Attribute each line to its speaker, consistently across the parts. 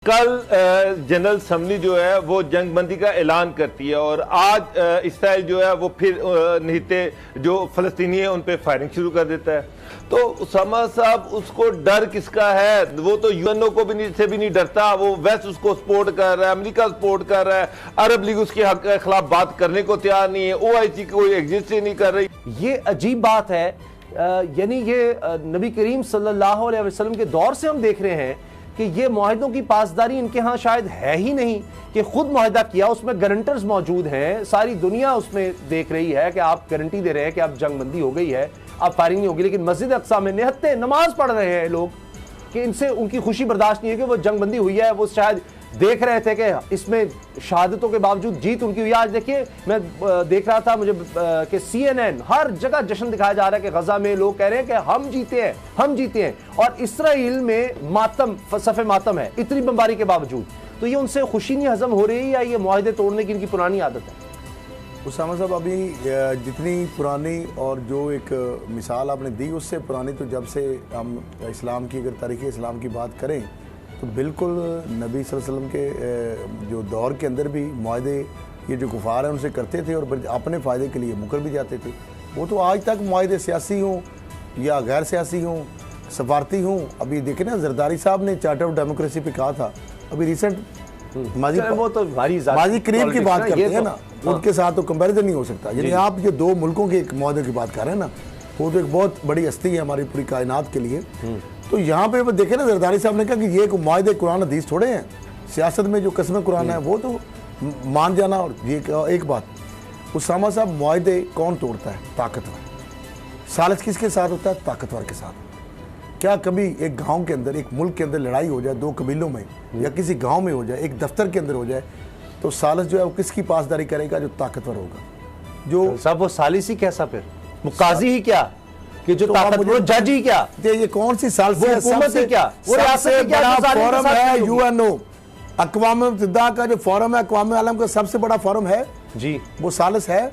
Speaker 1: कल general assembly जो है वो जंगबंदी का ऐलान करती है और आज इसराइल जो है वो फिर निहत्ते जो फलस्तीनी है उन पे फायरिंग शुरू कर देता है। तो उसामा साहब उसको डर किसका है? वो तो यूएनओ को भी से भी नहीं डरता, वो वेस्ट उसको सपोर्ट कर रहा है, अमेरिका सपोर्ट कर रहा है, अरब लीग उसके खिलाफ बात करने को तैयार नहीं है, OIC कोई एग्जिस्ट ही नहीं कर रही।
Speaker 2: ये अजीब बात है, यानी ये नबी करीम सल्लल्लाहु अलैहि वसल्लम के दौर से हम देख रहे हैं कि ये मुआहदों की पासदारी इनके यहाँ शायद है ही नहीं, कि खुद मुआहदा किया, उसमें गारंटर्स मौजूद हैं, सारी दुनिया उसमें देख रही है कि आप गारंटी दे रहे हैं कि अब जंगबंदी हो गई है, अब फायरिंग नहीं होगी। लेकिन मस्जिद अक्सा में निहत्ते नमाज पढ़ रहे हैं लोग कि इनसे उनकी खुशी बर्दाश्त नहीं है कि वो जंगबंदी हुई है। वो शायद देख रहे थे कि इसमें शहादतों के बावजूद जीत उनकी हुई। आज देखिए मैं देख रहा था मुझे कि CNN हर जगह जश्न दिखाया जा रहा है कि गजा में लोग कह रहे हैं कि हम जीते हैं, हम जीते हैं, और इसराइल में मातम, सफ़े मातम है इतनी बमबारी के बावजूद। तो ये उनसे खुशी नहीं हजम हो रही या ये मुआहदे तोड़ने की इनकी पुरानी आदत है?
Speaker 3: उसामा साहब, अभी जितनी पुरानी और जो एक मिसाल आपने दी उससे पुरानी, तो जब से हम इस्लाम की, अगर तारीख़ इस्लाम की बात करें तो बिल्कुल नबी सल्लल्लाहु अलैहि वसल्लम के जो दौर के अंदर भी मुआहदे ये जो कुफार हैं उनसे करते थे और अपने फ़ायदे के लिए मुकर भी जाते थे। वो तो आज तक मुआहदे सियासी हों या गैर सियासी हों, सफारती हों। अभी देखें ना, जरदारी साहब ने चार्टर ऑफ डेमोक्रेसी पे कहा था, अभी रिसेंट
Speaker 2: वो तो
Speaker 3: माजी करीब की बात करते हैं ना, उनके साथ तो कंपैरिजन नहीं हो सकता। यानी आप जो दो मुल्कों के एक मुआहदे की बात कर रहे हैं ना, वो तो एक बहुत बड़ी हस्ती है हमारी पूरी कायनात के लिए। तो यहाँ पे देखे ना, जरदारी साहब ने कहा कि ये मुआहदे कुरान हदीस थोड़े हैं, सियासत में जो कसम कुरान है वो तो मान जाना। और ये एक बात, उसामा साहब, मुआहदे कौन तोड़ता है? ताकतवर। सालिस किसके साथ होता है? ताकतवर के साथ। क्या कभी एक गांव के अंदर, एक मुल्क के अंदर लड़ाई हो जाए, दो कबीलों में या किसी गांव में हो जाए, एक दफ्तर के अंदर हो जाए, तो सालिस जो है वो किसकी पासदारी करेगा? जो ताकतवर होगा। जो
Speaker 2: साहब वो सालिस ही कैसा, फिर मुकाजी ही क्या कि जो ताकतवर, जज ही क्या?
Speaker 3: ये कौन सी सालिस है?
Speaker 2: हुकूमत ही क्या? वो
Speaker 3: सबसे बड़ा फोरम है UNO, अक़वाम मुत्तहिदा का जो फोरम है, अक़वाम आलम का सबसे बड़ा फोरम है
Speaker 2: जी, वो
Speaker 3: सालिस है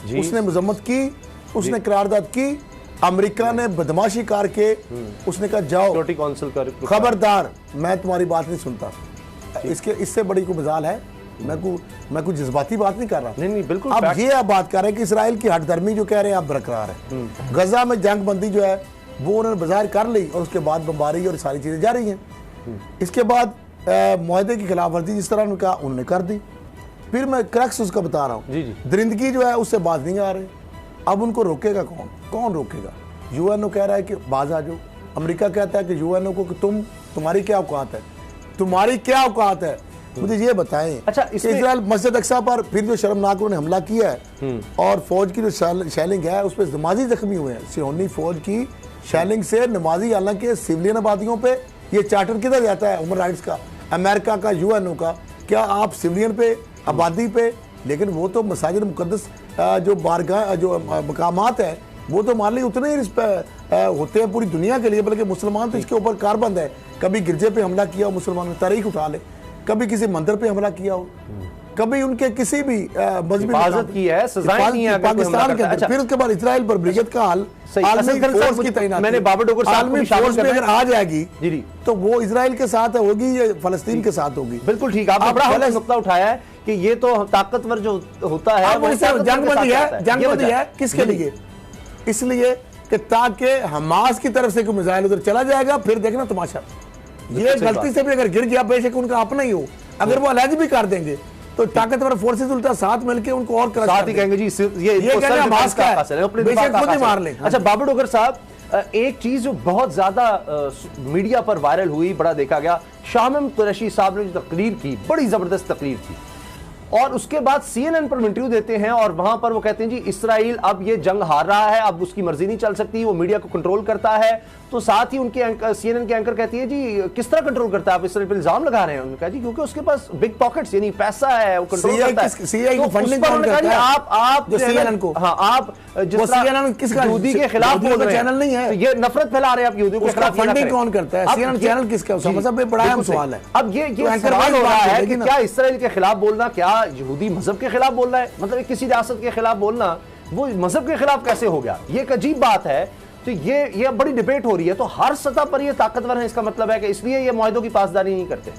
Speaker 3: जी। उसने मजम्मत की, उसने करारदाद की, अमेरिका ने बदमाशी करके उसने कहा जाओ
Speaker 2: काउंसिल का,
Speaker 3: खबरदार मैं तुम्हारी बात नहीं सुनता। इससे बड़ी कोई मजाल है? मैं कुछ जज्बाती बात नहीं कर रहा।
Speaker 2: नहीं बिल्कुल।
Speaker 3: अब ये आप बात कर रहे हैं कि इसराइल की हटधर्मी जो कह रहे हैं आप बरकरार है। गजा में जंग बंदी जो है वो उन्होंने बाजार कर ली और उसके बाद बमबारी और सारी चीजें जा रही हैं। इसके बाद मुआहदे की खिलाफ वर्जी जिस तरह उनका उन्होंने कर दी। फिर मैं क्रक्स उसका बता रहा हूँ, दरिंदगी जो है उससे बाज नहीं आ रहे। अब उनको रोकेगा कौन? कौन रोकेगा? UNO कह रहा है कि बाज आ जाओ। अमेरिका कहता है कि UNO को कि तुम्हारी क्या औकात है, तुम्हारी क्या औकात है, मुझे ये बताएं।
Speaker 2: अच्छा,
Speaker 3: इजराइल मस्जिद अक्सा पर फिर जो शर्मनाक उन्होंने हमला किया है और फौज की जो शेलिंग है उस पर नमाजी जख्मी हुए हैं। सियोनी फौज की शेलिंग से नमाजी, हालांकि सिविलियन आबादियों पे ये चार्टर किधर जाता है ह्यूमन राइट्स का, अमेरिका का, UNO का? क्या आप सिविलियन पे, आबादी पे? लेकिन वो तो मसाजिद मुकद्दस जो बारगाह, जो मकामात है, वो तो हमारे लिए उतने ही होते हैं पूरी दुनिया के लिए, बल्कि मुसलमान तो इसके ऊपर कारबंद है। कभी गिरजे पे हमला किया हो मुसलमानों ने, तारीख उठा ले, कभी किसी मंदिर पे हमला किया हो, कभी उनके किसी भी मजहबी
Speaker 2: हिफाजत की है, सजाएं नहीं है
Speaker 3: पाकिस्तान के अंदर। फिर उसके बाद इजराइल पर ब्रिगेड का हाल,
Speaker 2: मैंने बाबर डोगर साहब
Speaker 3: में अगर आ जाएगी तो वो इजराइल के साथ होगी या फलस्तीन के साथ होगी?
Speaker 2: बिल्कुल ठीक, आपने बड़ा नुक्ता उठाया है कि ये तो ताकतवर जो होता है
Speaker 3: जंगबंदी है किसके लिए? इसलिए कि ताकि हमास की तरफ से कोई मिसाइल उधर चला जाएगा, फिर देखना तमाशा। ये गलती से भी अगर गिर गया, बेशक उनका अपना ही हो, अगर वो अलग भी कर देंगे तो ताकतवर फोर्सेस उल्टा साथ मिलकर उनको और
Speaker 2: साथ ही कहेंगे जी ये
Speaker 3: हमास का है, बेशक खुद ही मार ले।
Speaker 2: अच्छा बाबर डोगर साहब, एक चीज जो बहुत ज्यादा मीडिया पर वायरल हुई, बड़ा देखा गया, शामिम कुरैशी साहब ने जो तकरीर की, बड़ी जबरदस्त तकरीर थी, और उसके बाद CNN पर इंटरव्यू देते हैं और वहां पर वो कहते हैं जी इसराइल अब ये जंग हार रहा है, अब उसकी मर्जी नहीं चल सकती, वो मीडिया को कंट्रोल करता है। तो साथ ही उनके CNN के एंकर कहती है जी किस तरह कंट्रोल करता है, आप इसराइल पर इल्जाम लगा रहे हैं। उन्होंने कहा जी क्योंकि उसके पास बिग पॉकेट्स, यानी पैसा है, वो कंट्रोल करता है।
Speaker 3: तो फंडिंग कौन करता है?
Speaker 2: आप
Speaker 3: जो CNN को,
Speaker 2: हाँ, आप यहूदी के खिलाफ बोल रहे हैं,
Speaker 3: चैनल नहीं है,
Speaker 2: ये नफरत फैला रहे हैं आप यहूदियों के खिलाफ।
Speaker 3: फंडिंग कौन करता है? CNN चैनल किसका? मतलब बड़ा अहम सवाल है।
Speaker 2: अब ये सवाल हो रहा है कि क्या इसराइल के खिलाफ बोलना, क्या यहूदी मजहब के खिलाफ बोलना है? मतलब किसी रियासत के खिलाफ बोलना वो मजहब के खिलाफ कैसे हो गया? ये एक अजीब बात है। तो ये बड़ी डिबेट हो रही है। तो हर सतह पर ये ताकतवर है, इसका मतलब है कि इसलिए ये मुआहदों की पासदारी नहीं करते।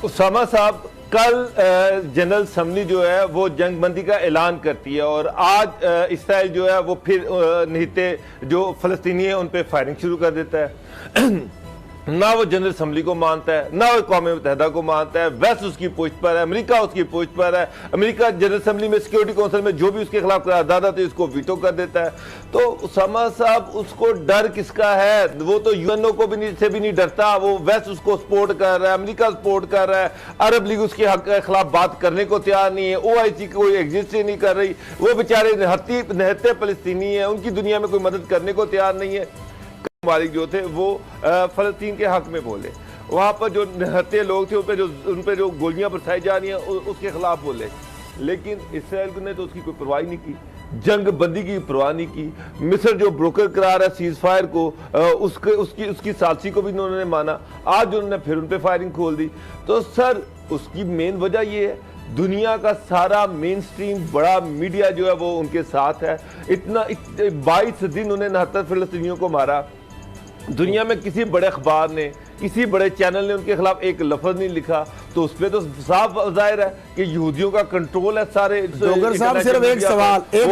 Speaker 1: उसामा साहब, कल जनरल असम्बली जो है वो जंग बंदी का ऐलान करती है और आज इसराइल जो है वो फिर निहिते जो फलस्तीनी है उन पे फायरिंग शुरू कर देता है। ना वो जनरल असम्बली को मानता है, ना वो कौम मुत्तहिदा को मानता है, वेस्ट उसकी पोस्ट पर है, अमेरिका उसकी पोस्ट पर है। अमेरिका जनरल असम्बली में, सिक्योरिटी काउंसिल में जो भी उसके खिलाफ करारदाद आती है इसको वीटो कर देता है। तो उसामा साहब, उसको डर किसका है? वो तो यूएनओ को भी से भी नहीं डरता, वो वेस्ट उसको सपोर्ट कर रहा है, अमेरिका सपोर्ट कर रहा है, अरब लीग उसके हक के खिलाफ बात करने को तैयार नहीं है, OIC कोई एग्जिस्ट ही नहीं कर रही, वो बेचारे निहत्ते फलस्तीनी है, उनकी दुनिया में कोई मदद करने को तैयार नहीं है। मालिक जो थे वो फलस्तीन के हक में बोले, वहां पर जो निहत्ते लोग थे उन पे जो गोलियां बरसाई जा रही हैं उसके खिलाफ बोले, लेकिन इसराइल ने तो उसकी कोई परवाह नहीं की, जंग बंदी की परवाह नहीं की। मिस्र जो ब्रोकर करा रहा है सीज फायर को, उसकी सालसी को भी उन्होंने माना। आज उन्होंने फिर उन पे फायरिंग खोल दी। तो सर, उसकी मेन वजह ये है, दुनिया का सारा मेन स्ट्रीम बड़ा मीडिया जो है वो उनके साथ है। 22 दिन उन्हें 69 फिलिस्तीनियों को मारा। दुनिया में किसी बड़े अखबार ने, किसी बड़े चैनल ने उनके खिलाफ एक लफ्ज नहीं लिखा, तो उस पर तो साफ जाहिर है कि यहूदियों का कंट्रोल है सारे।
Speaker 3: डोगर साहब, सिर्फ एक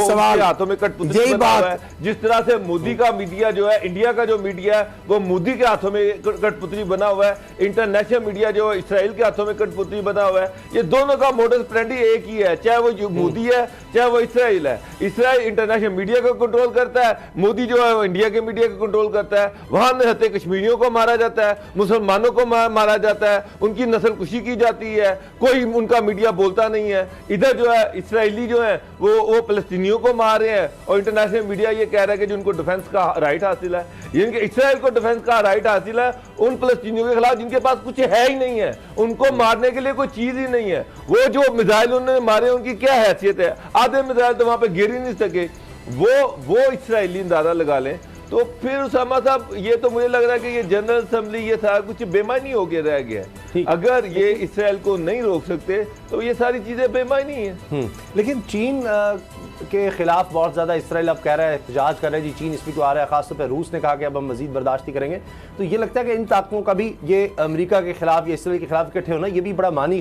Speaker 3: सवाल
Speaker 1: हाथों में कठपुतली बना हुआ है। जिस तरह से मोदी का मीडिया जो है, इंडिया का जो मीडिया है वो मोदी के हाथों में कठपुतली बना हुआ है, इंटरनेशनल मीडिया जो है इसराइल के हाथों में कठपुतली बना हुआ है। ये दोनों का मोडस ऑपरेंडी एक ही है, चाहे वो मोदी है चाहे वो इसराइल है। इसराइल इंटरनेशनल मीडिया को कंट्रोल करता है, मोदी जो है वो इंडिया के मीडिया को कंट्रोल करता है। वहां निहत्ते कश्मीरियों को मारा जाता है, मुसलमानों को मारा जाता है, उनकी नस्ल कुशी की जाती है, कोई उनका मीडिया बोलता नहीं है। इधर जो है इसराइली जो है वो फलस्तीनियों को मार रहे हैं और इंटरनेशनल मीडिया ये कह रहा है कि जिनको डिफेंस का राइट हासिल है, जिनके इसराइल को डिफेंस का राइट हासिल है, उन फलस्तीनियों के खिलाफ जिनके पास कुछ है ही नहीं है, उनको मारने के लिए कोई चीज ही नहीं है। वो जो मिसाइल उन्होंने मारे उनकी क्या हैसियत है? आधे मिसाइल तो वहां पे गिर ही नहीं सके। वो इसराइली अंदाजा लगा लें। तो फिर उसामा साहब, ये तो मुझे लग रहा है कि ये जनरल असम्बली ये सारा कुछ बेमानी होके रह गया है। अगर ये इसराइल को नहीं रोक सकते तो ये सारी चीजें बेमानी है।
Speaker 2: लेकिन चीन के खिलाफ बहुत ज्यादा इसराइल अब कह रहा है, एहतजाज कर रहा है जी, चीन इसमें क्यों आ रहा है? खासतौर पर रूस ने कहा कि अब हम मजीद बर्दाश्त नहीं करेंगे। तो ये लगता है कि इन ताकतों का भी ये अमेरिका के खिलाफ या इसराइल के खिलाफ इकट्ठे होना ये भी बड़ा मानी